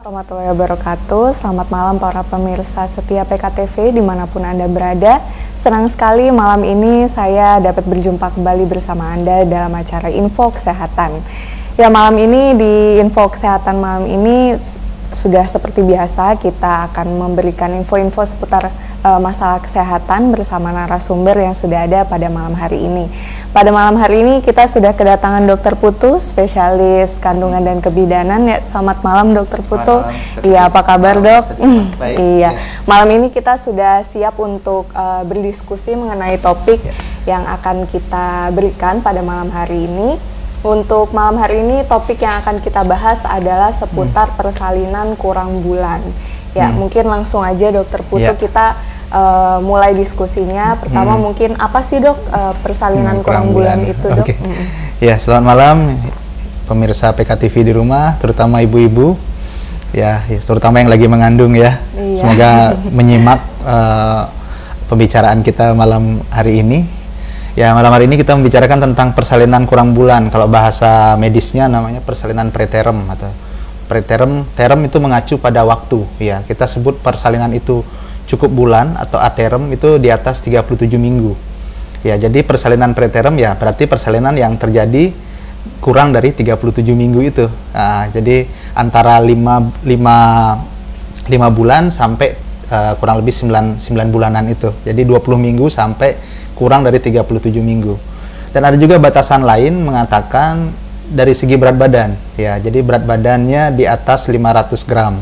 Warahmatullahi wabarakatuh. Selamat malam para pemirsa setia PKTV dimanapun Anda berada. Senang sekali malam ini saya dapat berjumpa kembali bersama Anda dalam acara Info Kesehatan. Ya, malam ini di Info Kesehatan malam ini sudah seperti biasa kita akan memberikan info-info seputar masalah kesehatan bersama narasumber yang sudah ada pada malam hari ini. Pada malam hari ini kita sudah kedatangan Dr. Putu, spesialis kandungan dan kebidanan. Ya, selamat malam Dr. Putu. Iya, apa kabar Dok? Baik. Iya, malam ini kita sudah siap untuk berdiskusi mengenai topik yang akan kita berikan pada malam hari ini. Untuk malam hari ini topik yang akan kita bahas adalah seputar persalinan kurang bulan. Ya, mungkin langsung aja Dokter Putu kita mulai diskusinya. Pertama mungkin apa sih Dok persalinan kurang bulan itu Dok? Ya, selamat malam pemirsa PKTV di rumah, terutama ibu-ibu. Ya, terutama yang lagi mengandung ya. Semoga menyimak pembicaraan kita malam hari ini. Ya, malam hari ini kita membicarakan tentang persalinan kurang bulan. Kalau bahasa medisnya namanya persalinan preterm atau preterm. Term itu mengacu pada waktu. Ya, kita sebut persalinan itu cukup bulan atau aterm itu di atas 37 minggu. Ya, jadi persalinan preterm ya berarti persalinan yang terjadi kurang dari 37 minggu itu. Nah, jadi antara 5 bulan sampai kurang lebih 9 bulanan itu. Jadi 20 minggu sampai kurang dari 37 minggu. Dan ada juga batasan lain mengatakan dari segi berat badan. Ya, jadi berat badannya di atas 500 gram.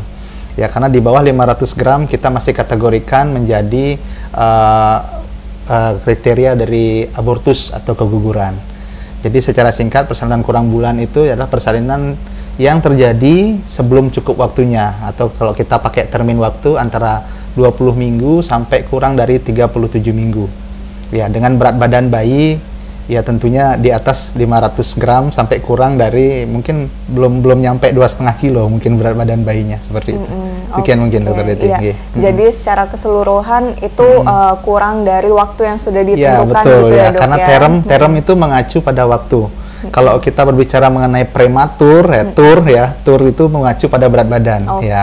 Ya, karena di bawah 500 gram kita masih kategorikan menjadi kriteria dari abortus atau keguguran. Jadi secara singkat persalinan kurang bulan itu adalah persalinan yang terjadi sebelum cukup waktunya, atau kalau kita pakai termin waktu antara 20 minggu sampai kurang dari 37 minggu. Ya, dengan berat badan bayi ya tentunya di atas 500 gram sampai kurang dari mungkin belum nyampe 2,5 kilo mungkin berat badan bayinya, seperti itu. Sekian mungkin Dokter Deti. Iya. Jadi secara keseluruhan itu kurang dari waktu yang sudah ditentukan. Ya, betul gitu ya, Dok, karena term itu mengacu pada waktu. Kalau kita berbicara mengenai prematur ya, tur itu mengacu pada berat badan. Ya,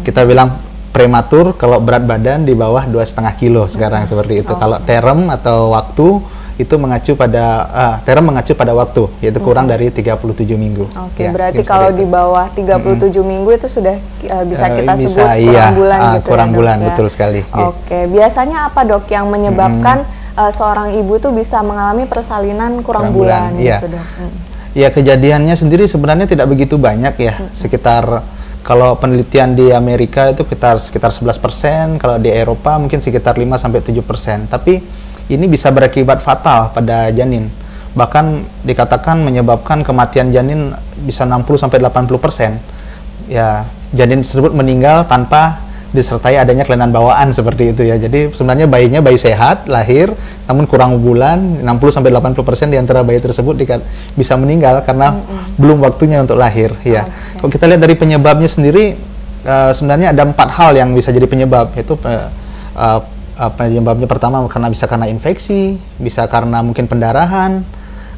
kita bilang prematur kalau berat badan di bawah 2,5 kilo sekarang seperti itu. Kalau term atau waktu itu mengacu pada term mengacu pada waktu, yaitu kurang dari 37 minggu. Ya, berarti kalau di bawah 37 minggu itu sudah bisa kita sebut kurang bulan gitu. Kurang ya, bulan, Dok, ya? Betul sekali. Biasanya apa Dok yang menyebabkan seorang ibu tuh bisa mengalami persalinan kurang bulan gitu Dok? Ya, kejadiannya sendiri sebenarnya tidak begitu banyak ya, sekitar kalau penelitian di Amerika itu sekitar 11%, kalau di Eropa mungkin sekitar 5-7%. Tapi ini bisa berakibat fatal pada janin. Bahkan dikatakan menyebabkan kematian janin bisa 60-80%. Ya, janin tersebut meninggal tanpa disertai adanya kelainan bawaan seperti itu ya. Jadi sebenarnya bayinya bayi sehat, lahir, namun kurang bulan, 60-80% di antara bayi tersebut bisa meninggal karena belum waktunya untuk lahir. Ya, kalau kita lihat dari penyebabnya sendiri, sebenarnya ada 4 hal yang bisa jadi penyebab. Yaitu penyebabnya pertama karena infeksi, bisa karena mungkin pendarahan,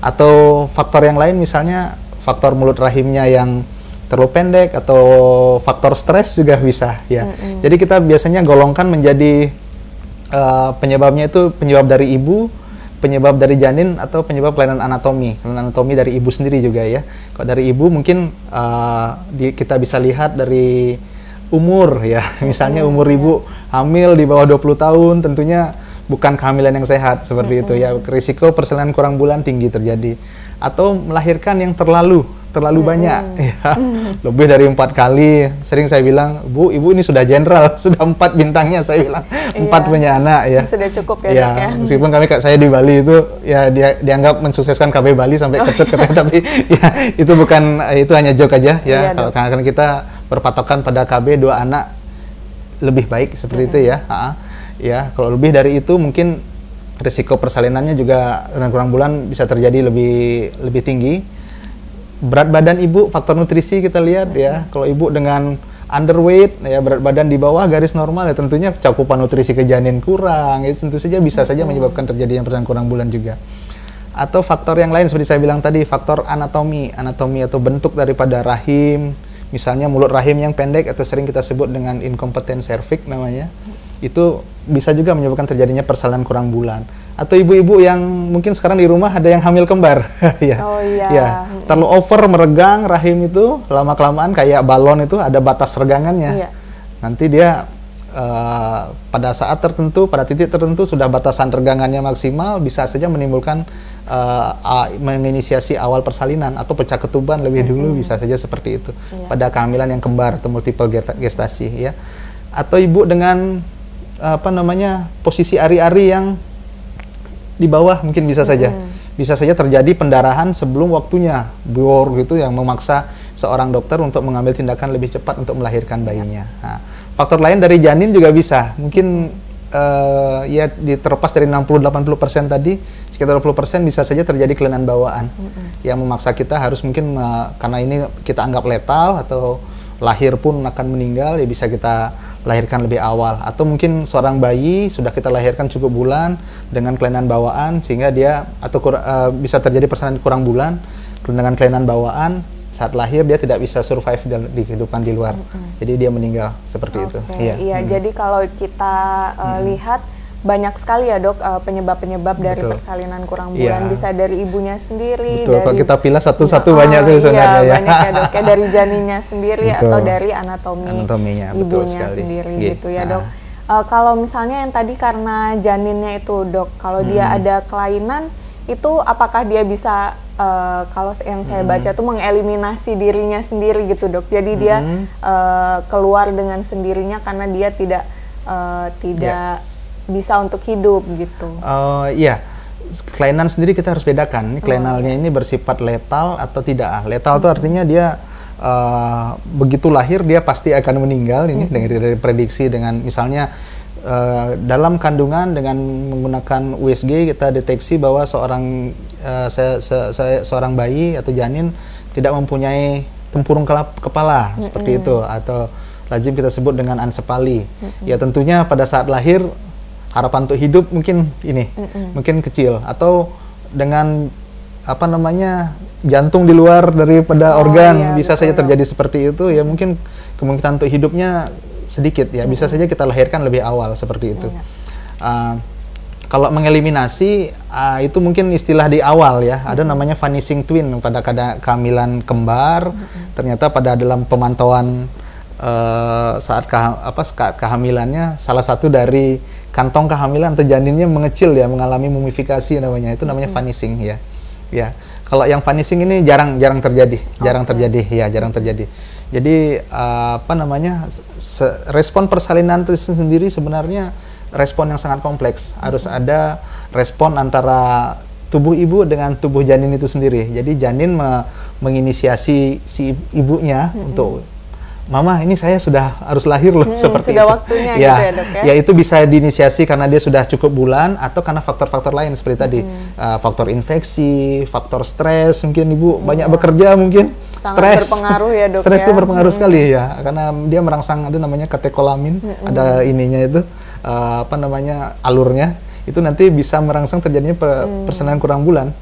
atau faktor yang lain misalnya faktor mulut rahimnya yang terlalu pendek, atau faktor stres juga bisa ya. Jadi kita biasanya golongkan menjadi penyebabnya itu penyebab dari ibu, penyebab dari janin, atau penyebab kelainan anatomi dari ibu sendiri juga ya. Kalau dari ibu mungkin kita bisa lihat dari umur ya. Misalnya umur ibu hamil di bawah 20 tahun tentunya bukan kehamilan yang sehat seperti itu ya. Risiko persalinan kurang bulan tinggi terjadi. Atau melahirkan yang terlalu banyak ya, lebih dari 4 kali. Sering saya bilang, ibu ini sudah jenderal, sudah 4 bintangnya, saya bilang 4 punya anak ya. Sudah cukup ya, Dok, ya. Meskipun saya di Bali itu ya dianggap mensukseskan KB Bali sampai ketut-ketut, tapi ya itu hanya joke aja ya. Karena kita berpatokan pada KB 2 anak lebih baik seperti itu ya. Ya, kalau lebih dari itu mungkin risiko persalinannya juga dengan kurang bulan bisa terjadi lebih tinggi. Berat badan ibu, faktor nutrisi kita lihat ya. Kalau ibu dengan underweight ya, berat badan di bawah garis normal ya, tentunya cakupan nutrisi ke janin kurang ya, tentu saja bisa saja menyebabkan terjadinya persalinan kurang bulan juga. Atau faktor yang lain seperti saya bilang tadi, faktor anatomi atau bentuk daripada rahim, misalnya mulut rahim yang pendek atau sering kita sebut dengan inkompetent cervix namanya, itu bisa juga menyebabkan terjadinya persalinan kurang bulan. Atau ibu-ibu yang mungkin sekarang di rumah ada yang hamil kembar, ya, Oh iya. ya, terlalu over meregang rahim itu, lama-kelamaan kayak balon itu ada batas regangannya. Iya. Nanti dia pada saat tertentu, pada titik tertentu sudah batasan regangannya maksimal, bisa saja menimbulkan menginisiasi awal persalinan atau pecah ketuban lebih dulu, bisa saja seperti itu pada kehamilan yang kembar atau multiple gestasi, ya. Atau ibu dengan posisi ari-ari yang di bawah mungkin bisa saja terjadi pendarahan sebelum waktunya, bor gitu, yang memaksa seorang dokter untuk mengambil tindakan lebih cepat untuk melahirkan bayinya. Nah, faktor lain dari janin juga bisa, mungkin ya terlepas dari 60-80% tadi, sekitar 20% bisa saja terjadi kelainan bawaan yang memaksa kita harus mungkin karena ini kita anggap letal atau lahir pun akan meninggal, ya bisa kita lahirkan lebih awal. Atau mungkin seorang bayi sudah kita lahirkan cukup bulan dengan kelainan bawaan, sehingga dia bisa terjadi persalinan kurang bulan dengan kelainan bawaan. Saat lahir dia tidak bisa survive di kehidupan di luar, jadi dia meninggal seperti itu. Iya, jadi kalau kita lihat banyak sekali ya dok penyebab-penyebab dari persalinan kurang bulan, bisa dari ibunya sendiri. Betul, dari, kalau kita pilah satu-satu banyak sih sebenarnya. Iya, banyak ya dok, ya dari janinnya sendiri atau dari anatominya ibunya sendiri gitu ya dok. Kalau misalnya yang tadi karena janinnya itu dok, kalau dia ada kelainan itu apakah dia bisa kalau yang saya baca tuh mengeliminasi dirinya sendiri gitu dok, jadi dia keluar dengan sendirinya karena dia tidak bisa untuk hidup gitu. Iya, kelainan sendiri kita harus bedakan. Ini kelainannya ini bersifat letal atau tidak. Letal itu artinya dia begitu lahir dia pasti akan meninggal. Ini dari prediksi dengan misalnya dalam kandungan dengan menggunakan USG kita deteksi bahwa seorang bayi atau janin tidak mempunyai tempurung kepala seperti itu, atau lazim kita sebut dengan ansepali. Ya tentunya pada saat lahir harapan untuk hidup mungkin mungkin kecil, atau dengan jantung di luar daripada organ, bisa saja terjadi seperti itu, ya mungkin kemungkinan untuk hidupnya sedikit, ya bisa saja kita lahirkan lebih awal seperti itu. Kalau mengeliminasi itu mungkin istilah di awal ya, ada namanya vanishing twin pada kehamilan kembar. Ternyata pada dalam pemantauan saat kehamilannya, salah satu dari kantong kehamilan atau janinnya mengecil ya, mengalami mumifikasi namanya, itu namanya vanishing ya. Ya, kalau yang vanishing ini jarang terjadi, jarang terjadi. Jadi respon persalinan itu sendiri sebenarnya respon yang sangat kompleks. Harus ada respon antara tubuh ibu dengan tubuh janin itu sendiri. Jadi janin menginisiasi si ibunya untuk, Mama, ini saya sudah harus lahir loh, seperti sudah itu. Waktunya Ya, gitu ya dok ya? Ya itu bisa diinisiasi karena dia sudah cukup bulan, atau karena faktor-faktor lain seperti tadi, faktor infeksi, faktor stres, mungkin ibu banyak bekerja mungkin. Sangat berpengaruh ya dok. Stres itu berpengaruh sekali ya, karena dia merangsang ada namanya katekolamin, ada ininya itu alurnya, itu nanti bisa merangsang terjadinya persalinan kurang bulan.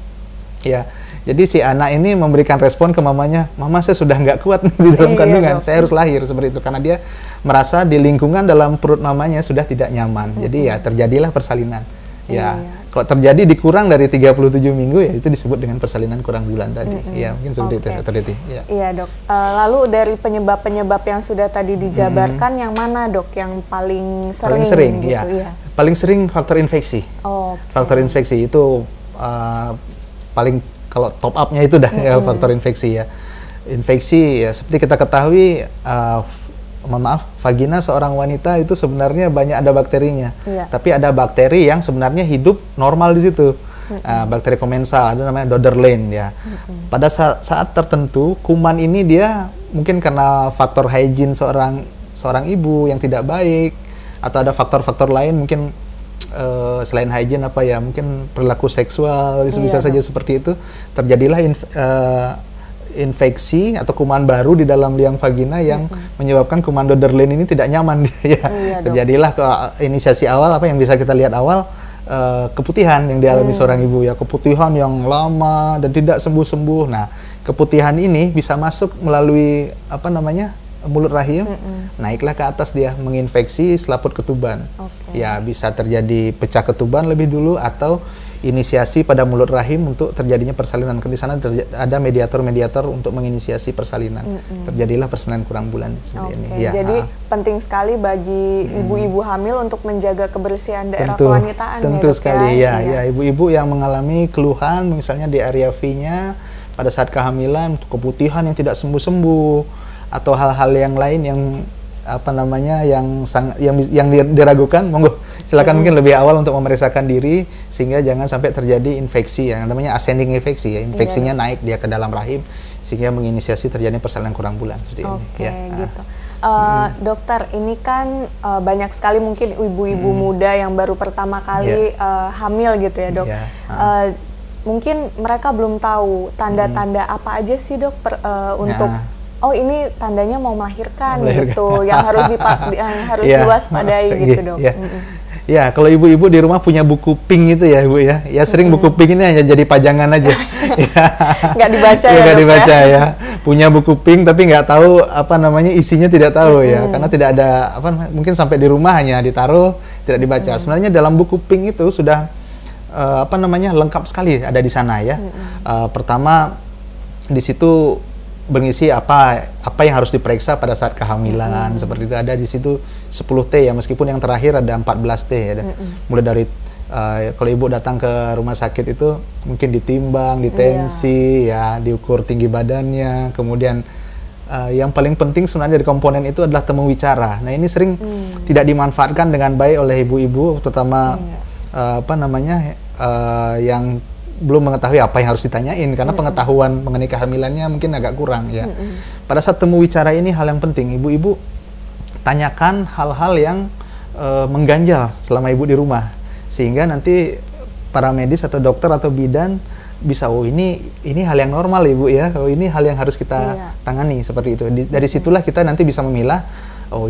Ya, jadi si anak ini memberikan respon ke mamanya, Mama saya sudah nggak kuat di dalam kandungan, saya harus lahir seperti itu, karena dia merasa di lingkungan dalam perut mamanya sudah tidak nyaman. Jadi ya terjadilah persalinan. Ya, kalau terjadi dikurang dari 37 minggu ya itu disebut dengan persalinan kurang bulan tadi. Ya, mungkin seperti itu terjadi. Ya. Iya dok. Lalu dari penyebab-penyebab yang sudah tadi dijabarkan, yang mana dok yang paling sering? Gitu, ya. Paling sering faktor infeksi. Faktor infeksi itu paling, kalau top up-nya itu dah ya, faktor infeksi ya. Infeksi ya seperti kita ketahui, vagina seorang wanita itu sebenarnya banyak ada bakterinya. Tapi ada bakteri yang sebenarnya hidup normal di situ. Bakteri komensal, ada namanya Dodderlein ya. Pada saat tertentu kuman ini dia mungkin karena faktor hygiene seorang ibu yang tidak baik, atau ada faktor-faktor lain mungkin selain hygiene mungkin perilaku seksual, bisa saja seperti itu, terjadilah infeksi atau kuman baru di dalam liang vagina yang menyebabkan kuman Dodderlein ini tidak nyaman ya. Terjadilah ke inisiasi awal yang bisa kita lihat awal, keputihan yang dialami seorang ibu ya, keputihan yang lama dan tidak sembuh-sembuh. Nah, keputihan ini bisa masuk melalui apa namanya mulut rahim, naiklah ke atas dia menginfeksi selaput ketuban. Ya bisa terjadi pecah ketuban lebih dulu atau inisiasi pada mulut rahim untuk terjadinya persalinan. Di sana ada mediator-mediator untuk menginisiasi persalinan. Terjadilah persalinan kurang bulan seperti ini. Ya, jadi penting sekali bagi ibu-ibu hamil untuk menjaga kebersihan daerah tentu, kewanitaan. Tentu ya, sekali ya. Ya ibu-ibu yang mengalami keluhan misalnya di area V-nya pada saat kehamilan, keputihan yang tidak sembuh-sembuh atau hal-hal yang lain yang apa namanya yang diragukan, monggo silakan mungkin lebih awal untuk memeriksakan diri sehingga jangan sampai terjadi infeksi yang namanya ascending infeksi ya, infeksinya naik dia ke dalam rahim sehingga menginisiasi terjadi persalinan kurang bulan seperti ini ya. Gitu. Dokter, ini kan banyak sekali mungkin ibu-ibu muda yang baru pertama kali hamil gitu ya, Dok. Mungkin mereka belum tayu tanda-tanda apa aja sih, Dok, untuk oh ini tandanya mau melahirkan gitu, yang harus diwaspadai gitu, Dok. Ya, kalau ibu-ibu di rumah punya buku pink itu ya, Ibu ya. Ya sering buku pink ini hanya jadi pajangan aja. Nggak dibaca ya, nggak dibaca ya. Punya buku pink tapi nggak tahu apa namanya isinya, tidak tahu ya. Karena tidak ada mungkin sampai di rumah hanya ditaruh, tidak dibaca. Sebenarnya dalam buku pink itu sudah lengkap sekali ada di sana ya. Pertama di situ berisi apa yang harus diperiksa pada saat kehamilan, seperti itu ada di situ 10T ya, meskipun yang terakhir ada 14T ya. Mulai dari kalau ibu datang ke rumah sakit itu mungkin ditimbang, ditensi ya, diukur tinggi badannya, kemudian yang paling penting sebenarnya dari komponen itu adalah temu wicara. Nah, ini sering tidak dimanfaatkan dengan baik oleh ibu-ibu, terutama yang belum mengetahui apa yang harus ditanyain karena pengetahuan mengenai kehamilannya mungkin agak kurang ya. Pada saat temu wicara ini hal yang penting, ibu-ibu tanyakan hal-hal yang mengganjal selama ibu di rumah sehingga nanti para medis atau dokter atau bidan bisa ini hal yang normal ibu ya, ini hal yang harus kita tangani seperti itu. Dari situlah kita nanti bisa memilah,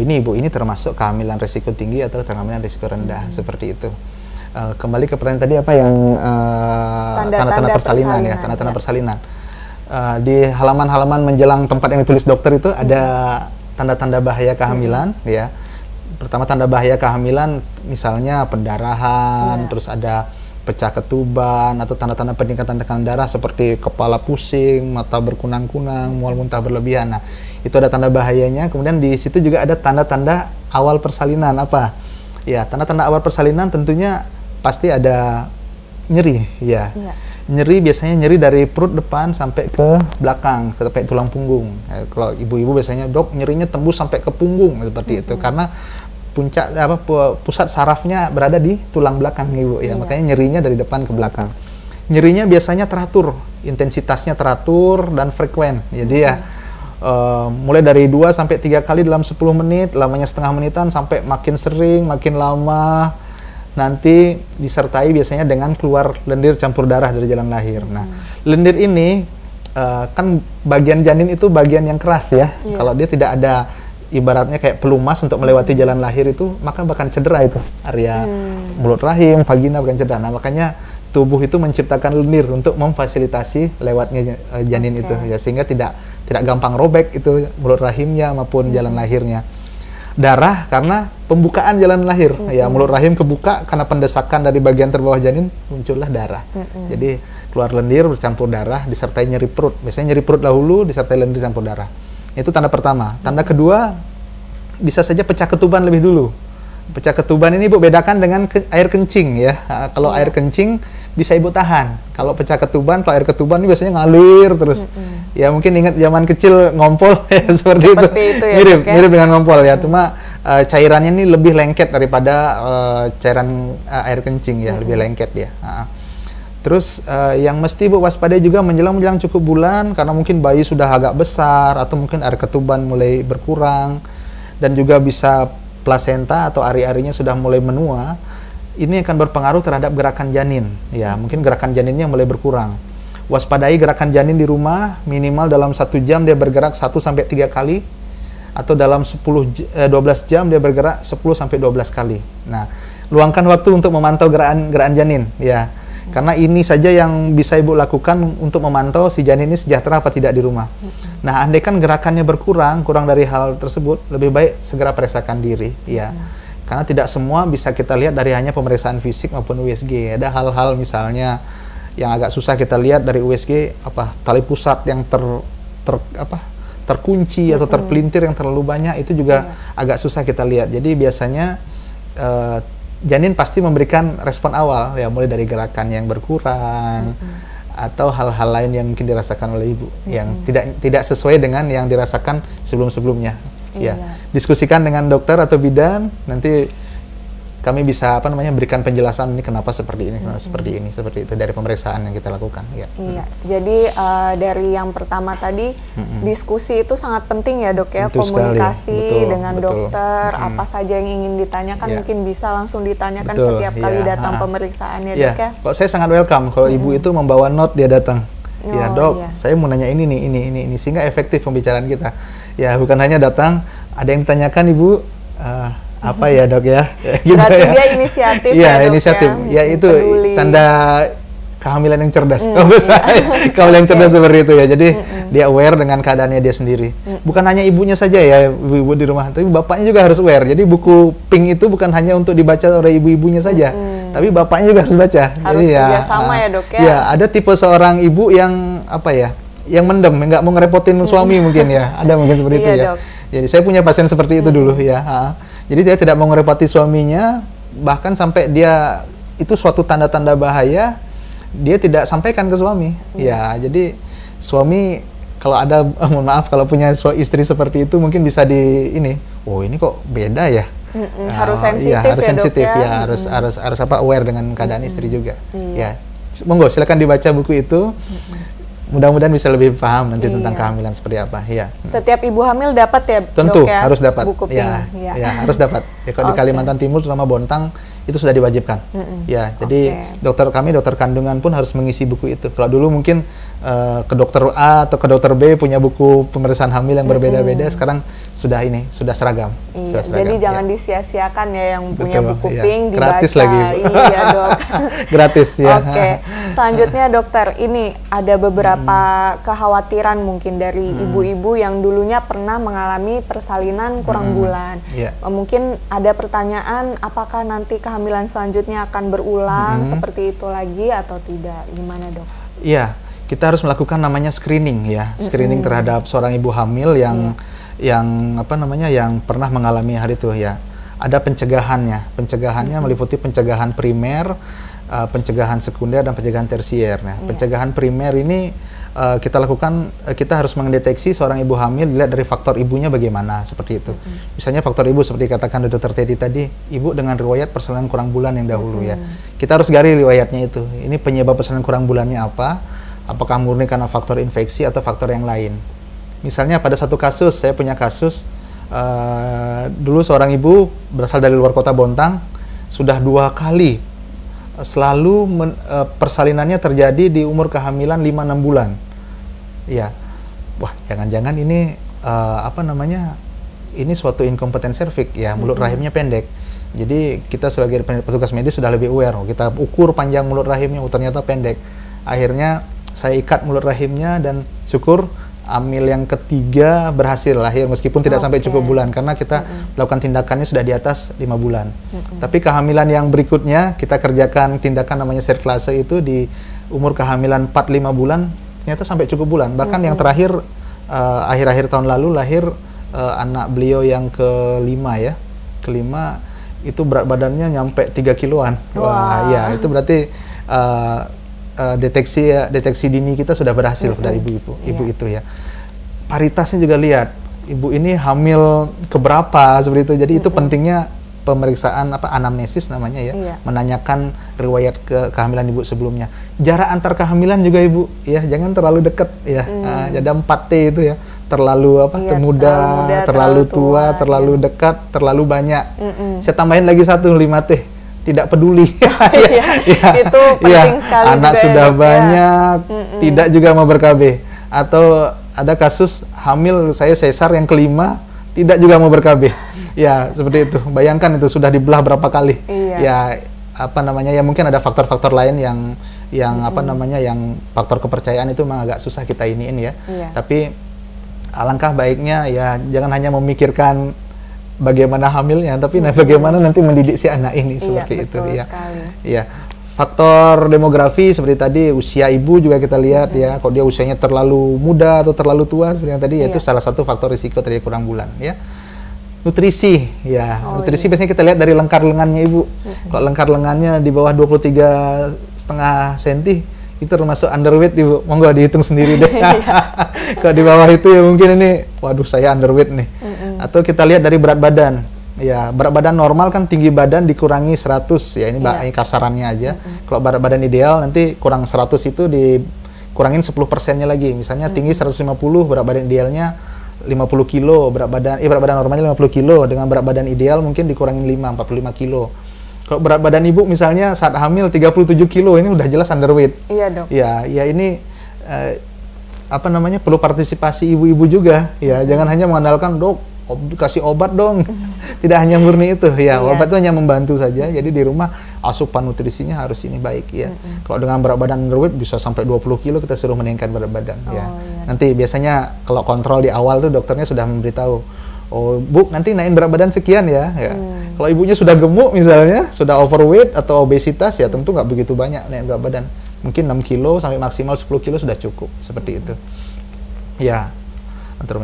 ini ibu ini termasuk kehamilan risiko tinggi atau kehamilan risiko rendah seperti itu. Kembali ke pertanyaan tadi apa yang tanda-tanda persalinan ya, tanda-tanda persalinan. Di halaman-halaman menjelang tempat yang ditulis dokter itu ada tanda-tanda bahaya kehamilan ya. Pertama tanda bahaya kehamilan misalnya pendarahan, terus ada pecah ketuban atau tanda-tanda peningkatan tekanan darah seperti kepala pusing, mata berkunang-kunang, mual muntah berlebihan. Nah, itu ada tanda bahayanya. Kemudian di situ juga ada tanda-tanda awal persalinan apa? Ya, tanda-tanda awal persalinan tentunya pasti ada nyeri ya. Nyeri biasanya nyeri dari perut depan sampai ke belakang, sampai tulang punggung. Kalau ibu-ibu biasanya, Dok, nyerinya tembus sampai ke punggung seperti itu karena pusat sarafnya berada di tulang belakang ibu ya. Makanya nyerinya dari depan ke belakang. Nyerinya biasanya teratur, intensitasnya teratur dan frekuen. Jadi ya mulai dari 2 sampai 3 kali dalam 10 menit, lamanya setengah menitan sampai makin sering, makin lama. Nanti disertai biasanya dengan keluar lendir campur darah dari jalan lahir. Nah, lendir ini kan bagian janin itu bagian yang keras ya. Kalau dia tidak ada ibaratnya kayak pelumas untuk melewati jalan lahir itu, maka bahkan cedera itu area mulut rahim, vagina bahkan cedera. Nah, makanya tubuh itu menciptakan lendir untuk memfasilitasi lewatnya janin itu ya, sehingga tidak gampang robek itu mulut rahimnya maupun jalan lahirnya. Darah karena pembukaan jalan lahir ya, mulut rahim kebuka karena pendesakan dari bagian terbawah janin, muncullah darah. Jadi keluar lendir bercampur darah disertai nyeri perut. Biasanya nyeri perut dahulu disertai lendir campur darah. Itu tanda pertama. Tanda kedua bisa saja pecah ketuban lebih dulu. Pecah ketuban ini ibu bedakan dengan air kencing ya. Kalau air kencing bisa ibu tahan. Kalau pecah ketuban, kalau air ketuban ini biasanya ngalir terus. Ya mungkin ingat zaman kecil ngompol ya, seperti itu ya, mirip dengan ngompol ya. Cuma cairannya ini lebih lengket daripada cairan air kencing ya, lebih lengket ya. Terus yang mesti ibu waspadai juga menjelang cukup bulan karena mungkin bayi sudah agak besar atau mungkin air ketuban mulai berkurang dan juga bisa plasenta atau ari-arinya sudah mulai menua. Ini akan berpengaruh terhadap gerakan janin ya, mungkin gerakan janinnya mulai berkurang. Waspadai gerakan janin di rumah, minimal dalam 1 jam dia bergerak 1-3 kali atau dalam 12 jam dia bergerak 10-12 kali. Nah, luangkan waktu untuk memantau gerakan janin, ya. Karena ini saja yang bisa Ibu lakukan untuk memantau si janin ini sejahtera apa tidak di rumah. Nah, andai kan gerakannya kurang dari hal tersebut, lebih baik segera periksakan diri, ya. Karena tidak semua bisa kita lihat dari hanya pemeriksaan fisik maupun USG. Ada hal-hal misalnya yang agak susah kita lihat dari USG, tali pusat yang terkunci atau terpelintir yang terlalu banyak, itu juga agak susah kita lihat. Jadi biasanya janin pasti memberikan respon awal, ya, mulai dari gerakan yang berkurang atau hal-hal lain yang mungkin dirasakan oleh ibu yang tidak sesuai dengan yang dirasakan sebelum-sebelumnya. Ya, diskusikan dengan dokter atau bidan, nanti kami bisa berikan penjelasan ini kenapa seperti ini, kenapa seperti itu dari pemeriksaan yang kita lakukan. Ya. Iya, jadi dari yang pertama tadi diskusi itu sangat penting ya dok ya, Betul komunikasi dengan dokter, apa saja yang ingin ditanyakan mungkin bisa langsung ditanyakan setiap kali datang pemeriksaan ya dok ya. Kok saya sangat welcome kalau ibu itu membawa note dia datang. Ya dok, saya mau nanya ini sehingga efektif pembicaraan kita. Ya, bukan hanya datang, ada yang ditanyakan ibu. Apa ya dok ya? Gitu. Berarti dia inisiatif ya dok, inisiatif. Ya itu peduli. Tanda kehamilan yang cerdas. Kehamilan yang cerdas seperti itu ya. Jadi dia aware dengan keadaannya dia sendiri. Bukan hanya ibunya saja ya, ibu-ibu di rumah, tapi bapaknya juga harus aware. Jadi buku pink itu bukan hanya untuk dibaca oleh ibu-ibunya saja, tapi bapaknya juga harus baca. Harus kerjasama ya dok ya. Ya, ada tipe seorang ibu yang yang mendem, nggak mau ngerepotin suami mungkin ya. Ada mungkin seperti itu ya. Dok. Jadi saya punya pasien seperti itu dulu ya. Jadi dia tidak mau ngerepoti suaminya, bahkan sampai dia itu suatu tanda-tanda bahaya, dia tidak sampaikan ke suami. Ya, jadi suami kalau ada, mohon maaf, kalau punya istri seperti itu mungkin bisa ini kok beda ya. Harus sensitif harus sensitif ya, harus aware dengan keadaan istri juga. Ya, monggo silakan dibaca buku itu. Mudah-mudahan bisa lebih paham nanti tentang kehamilan seperti apa. Ya. Setiap ibu hamil dapat ya, tentu dok, ya? Harus dapat. Buku pink. Ya, harus dapat. Ya, kalau di Kalimantan Timur terutama Bontang itu sudah diwajibkan. Ya, jadi dokter kandungan pun harus mengisi buku itu. Kalau dulu mungkin ke dokter A atau ke dokter B punya buku pemeriksaan hamil yang berbeda-beda, sekarang sudah seragam. Iya, jadi jangan disia-siakan ya yang punya buku pink dibaca. Gratis lagi. Iya dok. Gratis ya. Selanjutnya dokter, ini ada beberapa kekhawatiran mungkin dari ibu-ibu yang dulunya pernah mengalami persalinan kurang bulan. Mungkin ada pertanyaan, apakah nanti kehamilan selanjutnya akan berulang seperti itu lagi atau tidak? Gimana dok? Iya, kita harus melakukan namanya screening ya, screening terhadap seorang ibu hamil yang pernah mengalami hal itu ya. Ada pencegahannya meliputi pencegahan primer, pencegahan sekunder dan pencegahan tersier. Nah, pencegahan primer ini kita harus mendeteksi seorang ibu hamil dilihat dari faktor ibunya bagaimana, seperti itu. Misalnya faktor ibu seperti katakan Dr. Teddy tadi, ibu dengan riwayat persalinan kurang bulan yang dahulu ya. Kita harus gali riwayatnya itu. Ini penyebab persalinan kurang bulannya apa? Apakah murni karena faktor infeksi atau faktor yang lain? Misalnya pada satu kasus, saya punya kasus dulu seorang ibu berasal dari luar kota Bontang, sudah 2 kali selalu persalinannya terjadi di umur kehamilan 5-6 bulan. Ya, wah jangan-jangan ini ini suatu inkompeten serviks ya, mulut rahimnya pendek. Jadi kita sebagai petugas medis sudah lebih aware, kita ukur panjang mulut rahimnya, ternyata pendek. Akhirnya saya ikat mulut rahimnya dan syukur hamil yang ketiga berhasil lahir meskipun tidak sampai cukup bulan karena kita melakukan tindakannya sudah di atas 5 bulan. Tapi kehamilan yang berikutnya kita kerjakan tindakan namanya serklase itu di umur kehamilan 4-5 bulan ternyata sampai cukup bulan. Bahkan yang terakhir akhir-akhir tahun lalu lahir anak beliau yang kelima itu berat badannya nyampe 3 kiloan. Wah, ya itu berarti deteksi dini kita sudah berhasil pada ibu itu ya. Paritasnya juga lihat ibu ini hamil keberapa seperti itu. Jadi itu pentingnya pemeriksaan anamnesis namanya ya, menanyakan riwayat kehamilan ibu sebelumnya. Jarak antar kehamilan juga ibu ya, jangan terlalu dekat ya. Ada 4T itu ya, terlalu muda, terlalu tua, terlalu dekat, terlalu banyak. Saya tambahin lagi 5T. Tidak peduli. Itu penting sekali. Anak sudah banyak, tidak juga mau ber-KB. Atau ada kasus hamil saya sesar yang kelima, tidak juga mau ber-KB. Ya, seperti itu. Bayangkan itu sudah dibelah berapa kali. Ya apa namanya ya mungkin ada faktor-faktor lain yang apa namanya yang faktor kepercayaan itu memang agak susah kita iniin ya. Tapi alangkah baiknya ya jangan hanya memikirkan bagaimana hamilnya, tapi bagaimana nanti mendidik si anak ini seperti itu ya. Iya. Faktor demografi seperti tadi usia ibu juga kita lihat ya. Kalau dia usianya terlalu muda atau terlalu tua seperti yang tadi ya itu salah satu faktor risiko terjadi kurang bulan ya. Nutrisi, ya. Nutrisi biasanya kita lihat dari lengkar lengannya ibu. Kalau lengkar lengannya di bawah 23,5 cm, itu termasuk underweight ibu. Monggo dihitung sendiri deh. Kalau di bawah itu ya mungkin ini, waduh saya underweight nih. Atau kita lihat dari berat badan. Ya, berat badan normal kan tinggi badan dikurangi 100, ya ini kasarannya aja. Kalau berat badan ideal nanti kurang 100 itu dikurangin 10%-nya lagi. Misalnya tinggi 150, berat badan idealnya 50 kilo, berat badan normalnya 50 kilo, dengan berat badan ideal mungkin dikurangin 45 kilo. Kalau berat badan ibu misalnya saat hamil 37 kilo, ini udah jelas underweight. Iya dok. Ya ini apa namanya perlu partisipasi ibu-ibu juga, ya jangan hanya mengandalkan dok, kasih obat dong. Tidak hanya murni itu, ya obat itu hanya membantu saja. Jadi di rumah asupan nutrisinya harus ini baik ya. Kalau dengan berat badan underweight bisa sampai 20 kilo kita suruh meningkatkan berat badan ya. Nanti biasanya kalau kontrol di awal tuh dokternya sudah memberitahu, oh bu nanti naikin berat badan sekian ya. Kalau ibunya sudah gemuk misalnya, sudah overweight atau obesitas ya tentu nggak begitu banyak naik berat badan. Mungkin 6 kilo sampai maksimal 10 kilo sudah cukup seperti itu. Ya,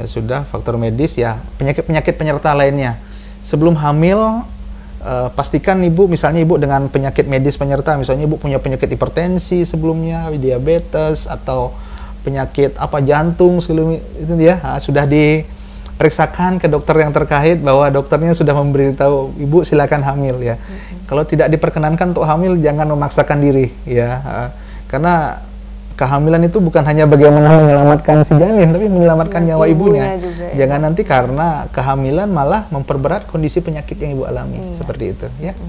sudah faktor medis ya, penyakit-penyakit penyerta lainnya. Sebelum hamil pastikan ibu, misalnya ibu dengan penyakit medis penyerta, misalnya ibu punya penyakit hipertensi sebelumnya, diabetes atau penyakit apa jantung sebelum itu ya, sudah diperiksakan ke dokter yang terkait bahwa dokternya sudah memberitahu ibu silakan hamil ya. Kalau tidak diperkenankan untuk hamil jangan memaksakan diri ya. Karena kehamilan itu bukan hanya bagaimana menyelamatkan si janin, tapi menyelamatkan nyawa ibunya. Juga, jangan nanti karena kehamilan malah memperberat kondisi penyakit yang ibu alami, seperti itu ya.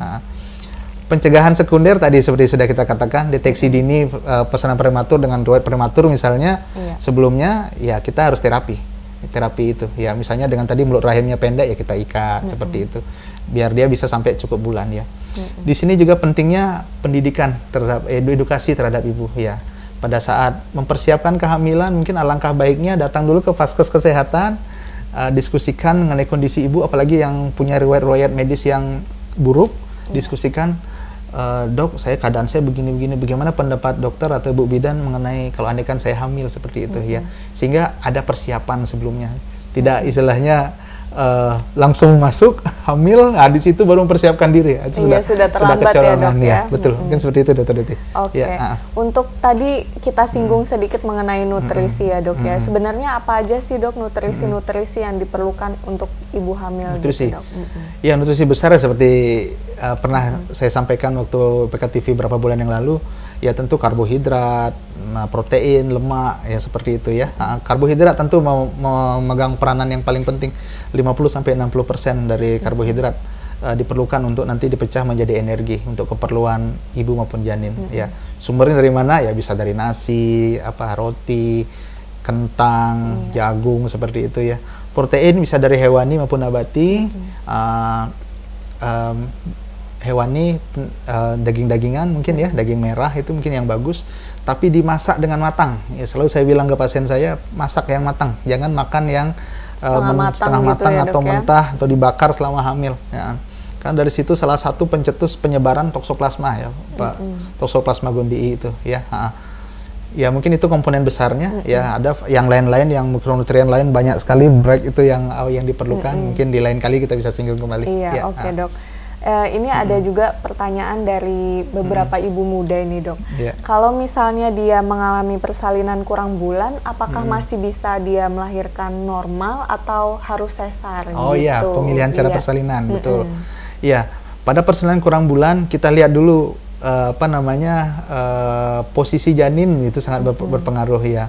Pencegahan sekunder tadi seperti sudah kita katakan, deteksi dini pesanan prematur dengan riwayat prematur misalnya, sebelumnya ya kita harus terapi itu ya, misalnya dengan tadi mulut rahimnya pendek ya kita ikat seperti itu biar dia bisa sampai cukup bulan ya. Di sini juga pentingnya pendidikan terhadap edukasi terhadap ibu ya. Pada saat mempersiapkan kehamilan mungkin alangkah baiknya datang dulu ke Vaskes kesehatan, diskusikan mengenai kondisi ibu, apalagi yang punya riwayat medis yang buruk, diskusikan, dok saya keadaan saya begini-begini, bagaimana pendapat dokter atau ibu bidan mengenai kalau andaikan saya hamil seperti itu ya, sehingga ada persiapan sebelumnya, tidak istilahnya langsung masuk hamil, di situ baru mempersiapkan diri. Itu sudah terlambat ya dok ya. Betul, mungkin seperti itu dokter Deti. Oke. Untuk tadi kita singgung sedikit mengenai nutrisi ya dok ya. Sebenarnya apa aja sih dok nutrisi-nutrisi yang diperlukan untuk ibu hamil? Nutrisi. Gitu, dok? Ya nutrisi besar ya, seperti pernah saya sampaikan waktu PKTV beberapa bulan yang lalu. Ya tentu karbohidrat, protein, lemak, ya seperti itu ya. Karbohidrat tentu memegang peranan yang paling penting, 50-60% dari karbohidrat diperlukan untuk nanti dipecah menjadi energi untuk keperluan ibu maupun janin. Ya, sumbernya dari mana? Ya bisa dari nasi, roti, kentang, jagung seperti itu ya. Protein bisa dari hewani maupun nabati. Hewani, daging-dagingan mungkin ya, daging merah itu mungkin yang bagus, tapi dimasak dengan matang ya. Selalu saya bilang ke pasien saya, masak yang matang, jangan makan yang setengah matang gitu ya, atau mentah atau dibakar selama hamil ya. Karena dari situ salah satu pencetus penyebaran toksoplasma ya, toksoplasma gondii itu ya. Ya mungkin itu komponen besarnya ya. Ada yang lain-lain, yang mikronutrien lain banyak sekali, break itu yang diperlukan. Mungkin di lain kali kita bisa singgung kembali. Iya, ya. Oke, dok. Ini ada juga pertanyaan dari beberapa ibu muda ini dok. Kalau misalnya dia mengalami persalinan kurang bulan, apakah masih bisa dia melahirkan normal atau harus sesar? Oh iya, pemilihan cara persalinan, betul. Iya, pada persalinan kurang bulan kita lihat dulu posisi janin itu sangat berpengaruh ya.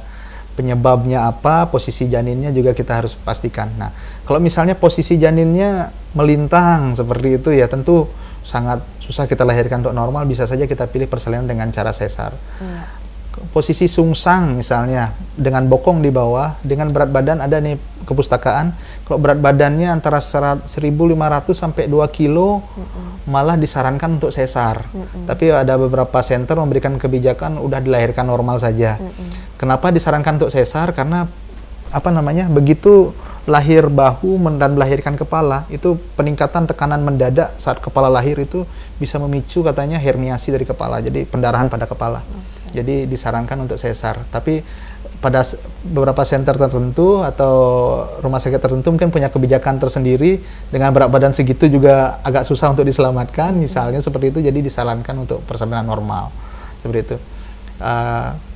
Penyebabnya apa, posisi janinnya juga kita harus pastikan. Nah, kalau misalnya posisi janinnya melintang seperti itu ya, tentu sangat susah kita lahirkan untuk normal, bisa saja kita pilih persalinan dengan cara sesar. Posisi sungsang misalnya, dengan bokong di bawah, dengan berat badan ada nih kepustakaan, kalau berat badannya antara 1.500 sampai 2 kilo, malah disarankan untuk sesar. Tapi ada beberapa center memberikan kebijakan udah dilahirkan normal saja. Kenapa disarankan untuk sesar? Karena apa namanya, begitu lahir bahu dan melahirkan kepala, itu peningkatan tekanan mendadak saat kepala lahir itu bisa memicu katanya herniasi dari kepala, jadi pendarahan pada kepala. Jadi disarankan untuk sesar. Tapi pada beberapa center tertentu atau rumah sakit tertentu mungkin punya kebijakan tersendiri, dengan berat badan segitu juga agak susah untuk diselamatkan, misalnya seperti itu, jadi disarankan untuk persalinan normal seperti itu.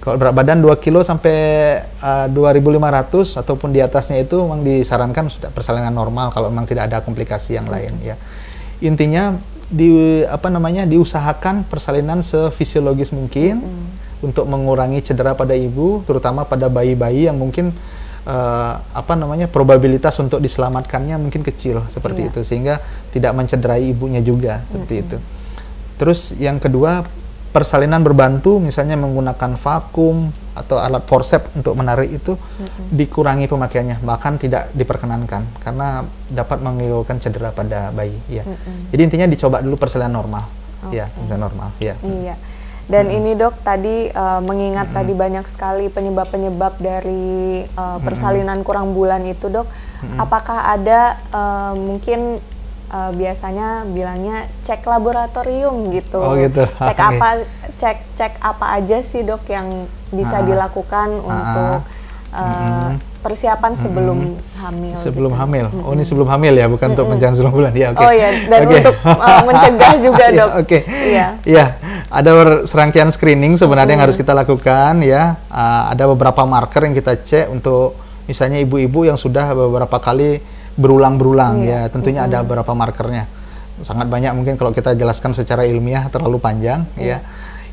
Kalau berat badan 2 kilo sampai 2.500 ataupun di atasnya itu memang disarankan sudah persalinan normal kalau memang tidak ada komplikasi yang lain ya. Intinya diusahakan persalinan sefisiologis mungkin untuk mengurangi cedera pada ibu, terutama pada bayi-bayi yang mungkin probabilitas untuk diselamatkannya mungkin kecil seperti itu, sehingga tidak mencederai ibunya juga seperti itu. Terus yang kedua, persalinan berbantu, misalnya menggunakan vakum atau alat forceps untuk menarik itu dikurangi pemakaiannya, bahkan tidak diperkenankan karena dapat menimbulkan cedera pada bayi. Ya. Jadi intinya dicoba dulu persalinan normal, ya, normal. Ya. Iya. Dan ini dok tadi mengingat tadi banyak sekali penyebab-penyebab dari persalinan kurang bulan itu dok, apakah ada mungkin biasanya bilangnya cek laboratorium gitu. Oh gitu. Cek apa aja sih dok yang bisa dilakukan untuk persiapan sebelum hamil. Sebelum gitu. hamil. Oh ini sebelum hamil ya, bukan untuk menjelang sebelum bulan ya. Oh ya, dan untuk mencegah juga dok. Iya. Ada serangkaian screening sebenarnya yang harus kita lakukan ya. Ada beberapa marker yang kita cek untuk misalnya ibu-ibu yang sudah beberapa kali berulang-berulang ya, tentunya ada beberapa markernya, sangat banyak, mungkin kalau kita jelaskan secara ilmiah terlalu panjang ya.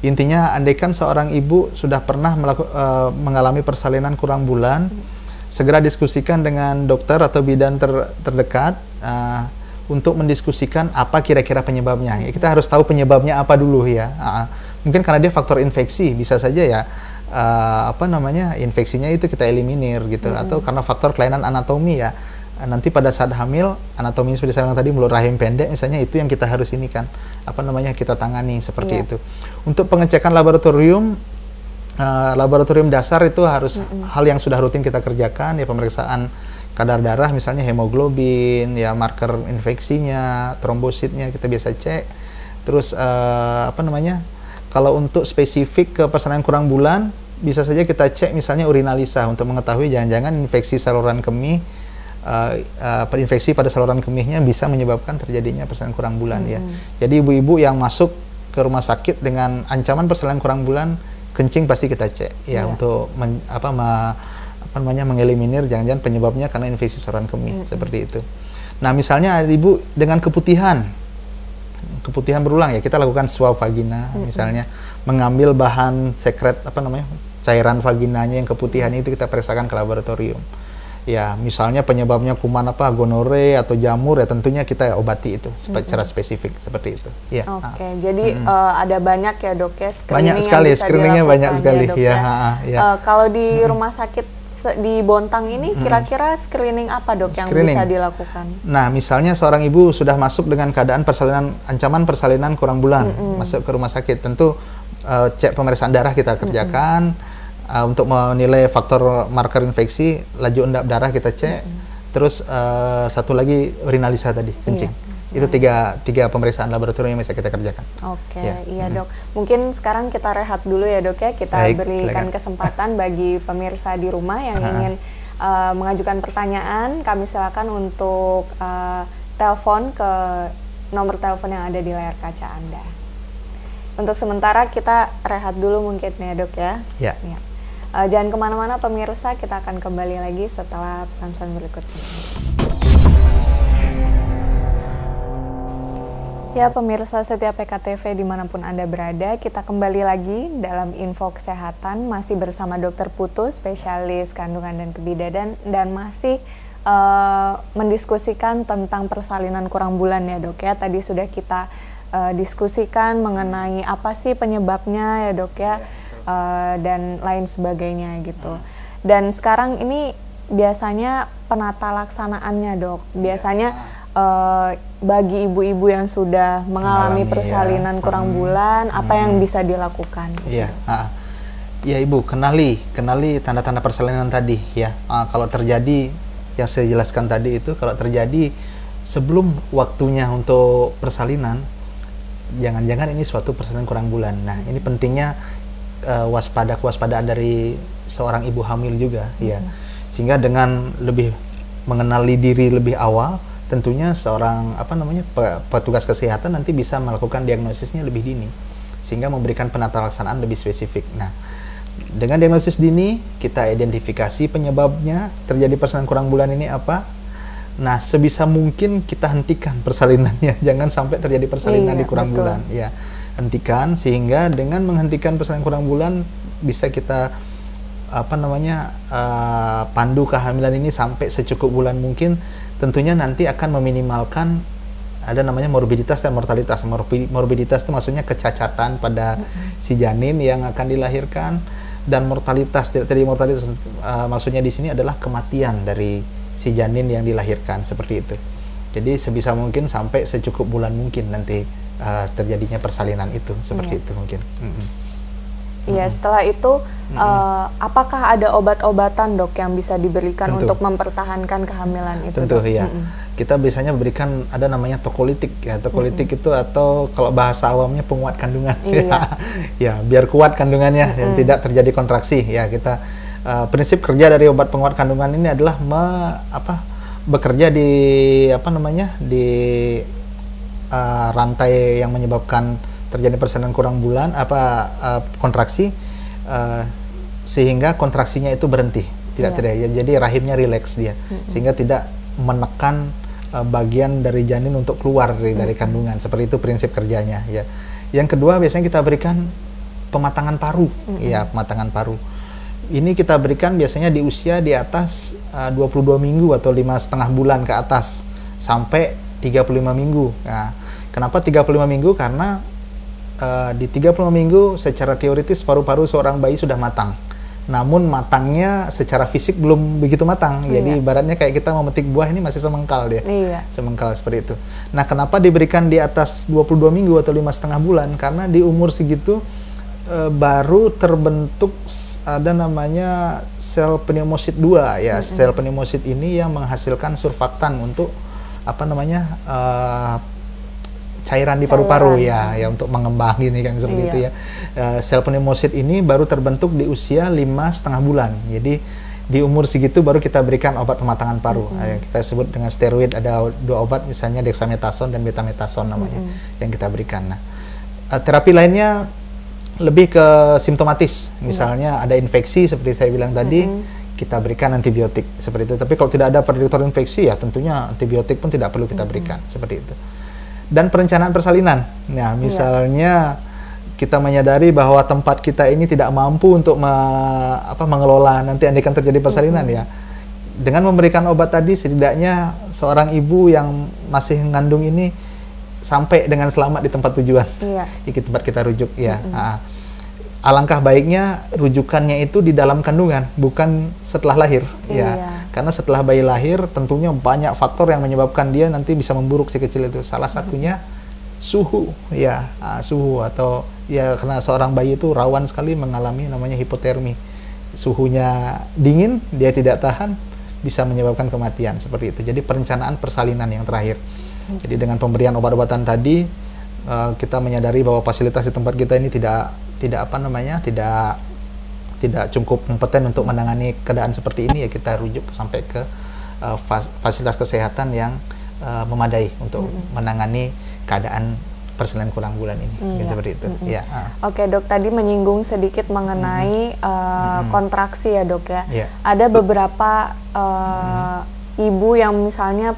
Intinya andaikan seorang ibu sudah pernah mengalami persalinan kurang bulan, segera diskusikan dengan dokter atau bidan terdekat untuk mendiskusikan apa kira-kira penyebabnya ya. Kita harus tahu penyebabnya apa dulu ya. Mungkin karena dia faktor infeksi, bisa saja ya infeksinya itu kita eliminir gitu, atau karena faktor kelainan anatomi ya. Nanti pada saat hamil, anatomi seperti saya bilang tadi, mulut rahim pendek misalnya, itu yang kita harus ini kan, kita tangani seperti itu. Untuk pengecekan laboratorium dasar itu harus hal yang sudah rutin kita kerjakan ya, pemeriksaan kadar darah misalnya hemoglobin ya, marker infeksinya, trombositnya kita biasa cek. Terus kalau untuk spesifik ke persalinan kurang bulan, bisa saja kita cek misalnya urinalisa untuk mengetahui jangan-jangan infeksi saluran kemih, infeksi pada saluran kemihnya bisa menyebabkan terjadinya persalinan kurang bulan ya. Jadi ibu-ibu yang masuk ke rumah sakit dengan ancaman persalinan kurang bulan, kencing pasti kita cek ya, untuk mengeliminir jangan-jangan penyebabnya karena infeksi saluran kemih seperti itu. Nah misalnya ibu dengan keputihan berulang ya, kita lakukan swab vagina misalnya, mengambil bahan sekret cairan vaginanya yang keputihan itu kita periksakan ke laboratorium. Ya, misalnya penyebabnya kuman gonore atau jamur ya, tentunya kita obati itu secara spesifik seperti itu. Ya. Oke, jadi ada banyak ya dok ya, screeningnya banyak sekali ya. Kalau di rumah sakit di Bontang ini kira-kira screening apa dok yang bisa dilakukan? Nah, misalnya seorang ibu sudah masuk dengan keadaan ancaman persalinan kurang bulan, masuk ke rumah sakit, tentu cek pemeriksaan darah kita kerjakan. Untuk menilai faktor marker infeksi, laju endap darah kita cek, terus satu lagi urinalisa tadi, kencing. Itu tiga pemeriksaan laboratorium yang bisa kita kerjakan. Oke, iya dok. Mungkin sekarang kita rehat dulu ya dok ya, kita berikan kesempatan bagi pemirsa di rumah yang ingin mengajukan pertanyaan, kami silakan untuk telepon ke nomor telepon yang ada di layar kaca Anda. Untuk sementara kita rehat dulu mungkin ya dok ya. Ya. Jangan kemana-mana pemirsa, kita akan kembali lagi setelah pesan-pesan berikut ini. Ya pemirsa setiap PKTV dimanapun Anda berada, kita kembali lagi dalam info kesehatan, masih bersama Dr. Putu, spesialis kandungan dan kebidanan, dan masih mendiskusikan tentang persalinan kurang bulan ya dok ya. Tadi sudah kita diskusikan mengenai apa sih penyebabnya ya dok ya. Dan lain sebagainya gitu. Dan sekarang ini biasanya penata laksanaannya, Dok? Biasanya bagi ibu-ibu yang sudah mengalami persalinan kurang bulan, apa yang bisa dilakukan? Iya, ya Ibu, kenali tanda-tanda persalinan tadi ya. Kalau terjadi yang saya jelaskan tadi itu, kalau terjadi sebelum waktunya untuk persalinan, jangan-jangan ini suatu persalinan kurang bulan. Nah, ini pentingnya kewaspadaan dari seorang ibu hamil juga ya. Sehingga dengan lebih mengenali diri lebih awal, tentunya seorang petugas kesehatan nanti bisa melakukan diagnosisnya lebih dini sehingga memberikan penata laksanaan lebih spesifik. Nah, dengan diagnosis dini kita identifikasi penyebabnya terjadi persalinan kurang bulan ini apa. Nah, sebisa mungkin kita hentikan persalinannya, jangan sampai terjadi persalinan di kurang bulan ya. Hentikan, sehingga dengan menghentikan persalinan kurang bulan bisa kita pandu kehamilan ini sampai secukup bulan mungkin. Tentunya nanti akan meminimalkan ada namanya morbiditas dan mortalitas. Morbiditas itu maksudnya kecacatan pada si janin yang akan dilahirkan, dan mortalitas maksudnya di sini adalah kematian dari si janin yang dilahirkan, seperti itu. Jadi sebisa mungkin sampai secukup bulan mungkin nanti terjadinya persalinan itu, seperti itu mungkin. Iya, setelah itu apakah ada obat-obatan, Dok, yang bisa diberikan untuk mempertahahankan kehamilan itu? Tentu, ya. Kita biasanya memberikan ada namanya tokolitik ya. Tokolitik itu, atau kalau bahasa awamnya penguat kandungan. Ya, biar kuat kandungannya dan tidak terjadi kontraksi ya. Kita prinsip kerja dari obat penguat kandungan ini adalah bekerja di rantai yang menyebabkan terjadi persalinan kurang bulan, kontraksi, sehingga kontraksinya itu berhenti, tidak terjadi. Jadi rahimnya rileks dia, sehingga tidak menekan bagian dari janin untuk keluar dari kandungan. Seperti itu prinsip kerjanya ya. Yang kedua, biasanya kita berikan pematangan paru, ya, pematangan paru. Ini kita berikan biasanya di usia di atas 22 minggu atau 5,5 bulan ke atas sampai 35 minggu. Nah, kenapa 35 minggu? Karena di 35 minggu secara teoritis paru-paru seorang bayi sudah matang. Namun matangnya secara fisik belum begitu matang. Jadi ibaratnya kayak kita memetik buah, ini masih semengkal dia. Semengkal seperti itu. Nah, kenapa diberikan di atas 22 minggu atau 5,5 bulan? Karena di umur segitu baru terbentuk ada namanya sel pneumosit 2 ya. Sel pneumosit ini yang menghasilkan surfaktan untuk cairan di paru-paru ya untuk mengembang ini kan, seperti itu ya. Sel pneumosit ini baru terbentuk di usia 5,5 bulan. Jadi di umur segitu baru kita berikan obat pematangan paru. Yang kita sebut dengan steroid, ada 2 obat, misalnya dexamethasone dan betamethasone namanya yang kita berikan. Nah, terapi lainnya lebih ke simptomatis, misalnya ada infeksi seperti saya bilang tadi, kita berikan antibiotik seperti itu. Tapi kalau tidak ada prediktor infeksi, ya tentunya antibiotik pun tidak perlu kita berikan, seperti itu. Dan perencanaan persalinan. Nah, misalnya kita menyadari bahwa tempat kita ini tidak mampu untuk mengelola nanti andaikan terjadi persalinan ya. Dengan memberikan obat tadi, setidaknya seorang ibu yang masih mengandung ini sampai dengan selamat di tempat tujuan, di tempat kita rujuk ya. Alangkah baiknya rujukannya itu di dalam kandungan, bukan setelah lahir ya. Karena setelah bayi lahir tentunya banyak faktor yang menyebabkan dia nanti bisa memburuk si kecil itu. Salah satunya suhu ya, suhu, atau ya karena seorang bayi itu rawan sekali mengalami namanya hipotermi. Suhunya dingin, dia tidak tahan, bisa menyebabkan kematian, seperti itu. Jadi perencanaan persalinan yang terakhir. Jadi dengan pemberian obat-obatan tadi, kita menyadari bahwa fasilitas di tempat kita ini tidak cukup kompeten untuk menangani keadaan seperti ini, ya kita rujuk sampai ke fasilitas kesehatan yang memadai untuk menangani keadaan persalinan kurang bulan ini. Seperti itu. Oke, Dok, tadi menyinggung sedikit mengenai kontraksi ya, Dok ya. Ada beberapa ibu yang misalnya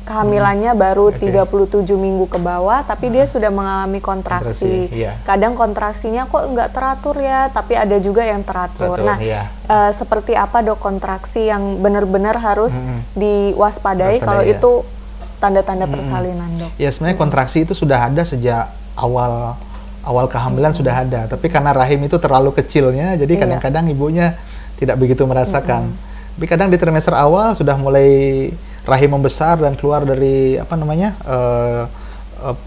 kehamilannya baru 37 minggu ke bawah, tapi dia sudah mengalami kontraksi. Kadang kontraksinya kok nggak teratur ya, tapi ada juga yang teratur. Nah, seperti apa, Dok, kontraksi yang benar-benar harus diwaspadai kalau itu tanda-tanda persalinan, Dok? Ya, sebenarnya kontraksi itu sudah ada sejak awal kehamilan sudah ada, tapi karena rahim itu terlalu kecilnya, jadi kadang-kadang ibunya tidak begitu merasakan. Tapi kadang di trimester awal sudah mulai rahim membesar dan keluar dari apa namanya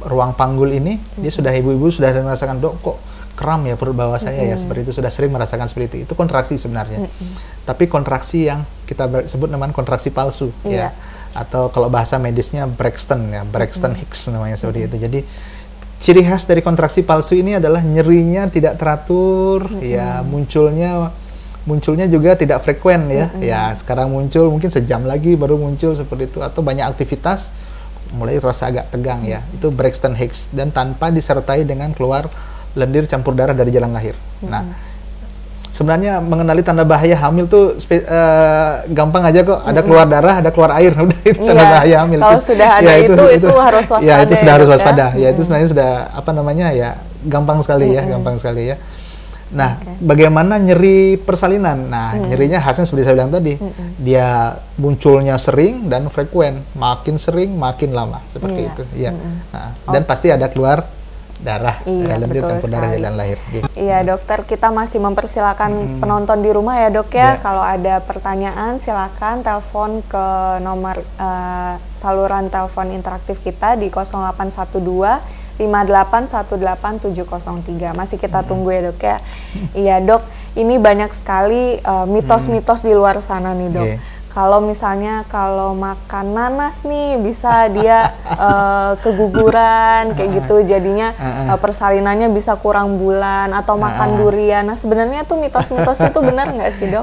ruang panggul ini, dia sudah ibu-ibu sudah merasakan, dok kok kram ya perut bawah saya ya, seperti itu, sudah sering merasakan seperti itu. Itu kontraksi sebenarnya. Tapi kontraksi yang kita sebut namanya kontraksi palsu ya. Atau kalau bahasa medisnya Braxton ya, Braxton Hicks namanya seperti itu. Jadi ciri khas dari kontraksi palsu ini adalah nyerinya tidak teratur, ya munculnya juga tidak frekuen ya. Ya sekarang muncul mungkin sejam lagi baru muncul seperti itu, atau banyak aktivitas mulai terasa agak tegang ya. Itu Braxton Hicks, dan tanpa disertai dengan keluar lendir campur darah dari jalan lahir. Nah, sebenarnya mengenali tanda bahaya hamil tuh gampang aja kok. Ada keluar darah, ada keluar air, udah itu tanda bahaya hamil. Kalau sudah ada itu harus waspada. Ya itu sudah harus waspada. Ya itu sebenarnya sudah apa namanya ya, gampang sekali ya, gampang sekali ya. Nah, bagaimana nyeri persalinan? Nah, nyerinya khasnya seperti saya bilang tadi, dia munculnya sering dan frekuen, makin sering makin lama seperti itu. Ya. Nah, dan pasti ada keluar darah, lendir campur darah jalan lahir. Iya dokter, kita masih mempersilakan penonton di rumah ya dok ya. Kalau ada pertanyaan silakan telepon ke nomor saluran telepon interaktif kita di 0812 5818703. Masih kita tunggu ya dok ya. Iya dok, ini banyak sekali mitos-mitos di luar sana nih dok. Kalau misalnya kalau makan nanas nih bisa dia keguguran kayak gitu, jadinya persalinannya bisa kurang bulan, atau makan durian. Nah sebenarnya tuh mitos-mitos itu benar nggak sih dok?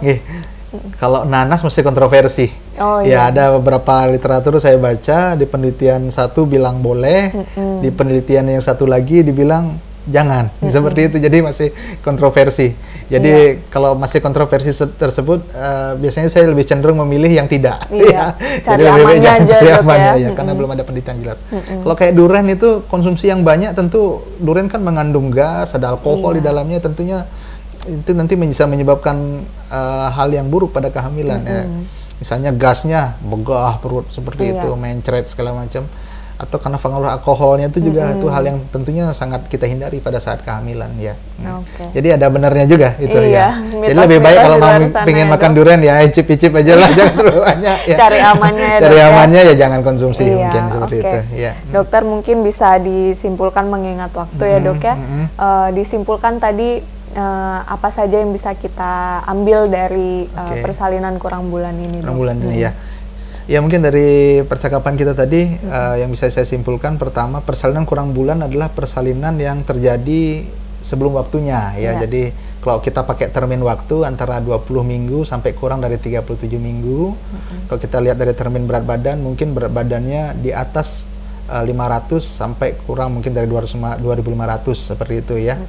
Kalau nanas mesti kontroversi. Ya ada beberapa literatur saya baca, di penelitian satu bilang boleh, di penelitian yang satu lagi dibilang jangan, seperti itu. Jadi masih kontroversi. Jadi kalau masih kontroversi tersebut, biasanya saya lebih cenderung memilih yang tidak. Cari amannya aja ya, karena belum ada penelitian jelas. Kalau kayak durian itu konsumsi yang banyak, tentu durian kan mengandung gas, ada alkohol di dalamnya, tentunya itu nanti bisa menyebabkan hal yang buruk pada kehamilan. Ya. Misalnya gasnya begah perut seperti itu, mencret segala macam. Atau karena pengaruh alkoholnya itu juga itu hal yang tentunya sangat kita hindari pada saat kehamilan ya. Jadi ada benarnya juga itu ya. Jadi lebih baik kalau pengen makan durian ya icip-icip aja lah, jangan terlalu banyak ya. Cari amannya ya. Cari amannya ya, jangan konsumsi mungkin seperti itu ya. Dokter mungkin bisa disimpulkan mengingat waktu ya dok ya. Disimpulkan tadi apa saja yang bisa kita ambil dari persalinan kurang bulan ini dok? Kurang bulan ini ya. Ya mungkin dari percakapan kita tadi yang bisa saya simpulkan, pertama persalinan kurang bulan adalah persalinan yang terjadi sebelum waktunya ya. Jadi kalau kita pakai termin waktu antara 20 minggu sampai kurang dari 37 minggu. Kalau kita lihat dari termin berat badan, mungkin berat badannya di atas 500 sampai kurang mungkin dari 2500 seperti itu ya.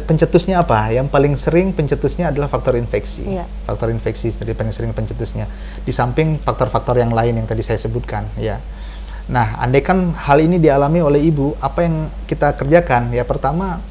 Pencetusnya apa? Yang paling sering pencetusnya adalah faktor infeksi. Faktor infeksi dari paling sering pencetusnya. Di samping faktor-faktor yang lain yang tadi saya sebutkan, ya. Nah, andaikan hal ini dialami oleh ibu, apa yang kita kerjakan? Ya, pertama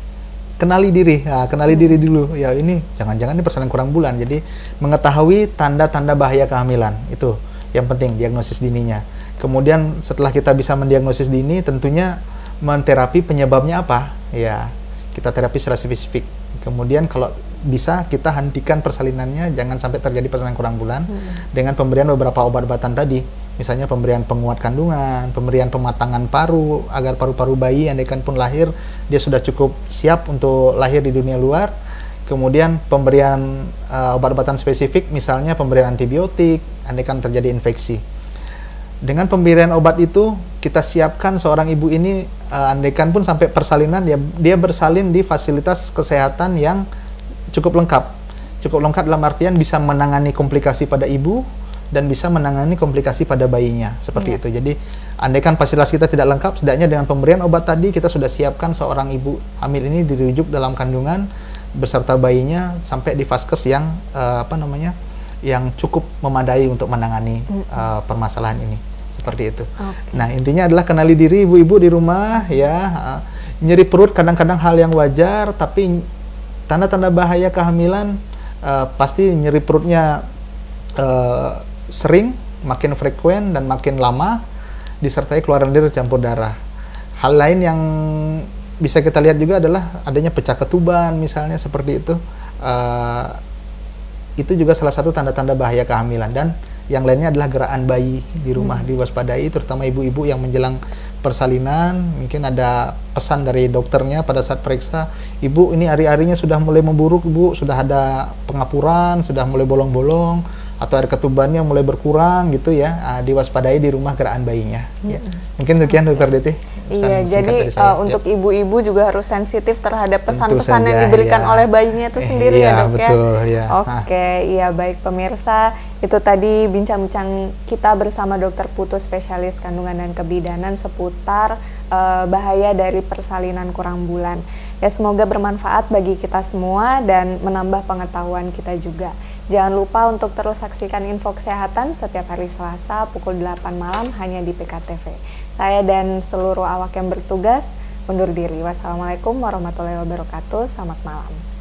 kenali diri. Nah, kenali diri dulu. Ya, ini jangan-jangan ini persalinan kurang bulan. Jadi mengetahui tanda-tanda bahaya kehamilan itu yang penting, diagnosis dininya. Kemudian setelah kita bisa mendiagnosis dini, tentunya menterapi penyebabnya apa? Ya. Kita terapi secara spesifik. Kemudian kalau bisa kita hentikan persalinannya, jangan sampai terjadi persalinan kurang bulan dengan pemberian beberapa obat-obatan tadi. Misalnya pemberian penguat kandungan, pemberian pematangan paru agar paru-paru bayi andaikan pun lahir dia sudah cukup siap untuk lahir di dunia luar. Kemudian pemberian obat-obatan spesifik, misalnya pemberian antibiotik andaikan terjadi infeksi. Dengan pemberian obat itu kita siapkan seorang ibu ini andaikan pun sampai persalinan dia bersalin di fasilitas kesehatan yang cukup lengkap. Cukup lengkap dalam artian bisa menangani komplikasi pada ibu dan bisa menangani komplikasi pada bayinya seperti itu. Jadi andaikan fasilitas kita tidak lengkap, setidaknya dengan pemberian obat tadi kita sudah siapkan seorang ibu hamil ini dirujuk dalam kandungan beserta bayinya sampai di vaskes yang yang cukup memadai untuk menangani permasalahan ini seperti itu. Nah intinya adalah kenali diri ibu-ibu di rumah ya. Nyeri perut kadang-kadang hal yang wajar, tapi tanda-tanda bahaya kehamilan pasti nyeri perutnya sering, makin frekuen dan makin lama, disertai keluar lendir campur darah. Hal lain yang bisa kita lihat juga adalah adanya pecah ketuban misalnya seperti itu, uh, itu juga salah satu tanda-tanda bahaya kehamilan. Dan yang lainnya adalah gerakan bayi di rumah diwaspadai, terutama ibu-ibu yang menjelang persalinan. Mungkin ada pesan dari dokternya pada saat periksa, ibu ini ari-arinya sudah mulai memburuk, ibu sudah ada pengapuran, sudah mulai bolong-bolong, atau air ketubannya mulai berkurang gitu ya, diwaspadai di rumah gerakan bayinya. Ya. Mungkin sekian Dokter Deti. Iya, jadi untuk ibu-ibu juga harus sensitif terhadap pesan-pesan yang diberikan oleh bayinya itu sendiri ya dok betul, ya. Oke, iya baik pemirsa, itu tadi bincang-bincang kita bersama Dokter Putu spesialis kandungan dan kebidanan seputar bahaya dari persalinan kurang bulan. Ya semoga bermanfaat bagi kita semua dan menambah pengetahuan kita juga. Jangan lupa untuk terus saksikan info kesehatan setiap hari Selasa pukul 8 malam hanya di PKTV. Saya dan seluruh awak yang bertugas undur diri. Wassalamualaikum warahmatullahi wabarakatuh. Selamat malam.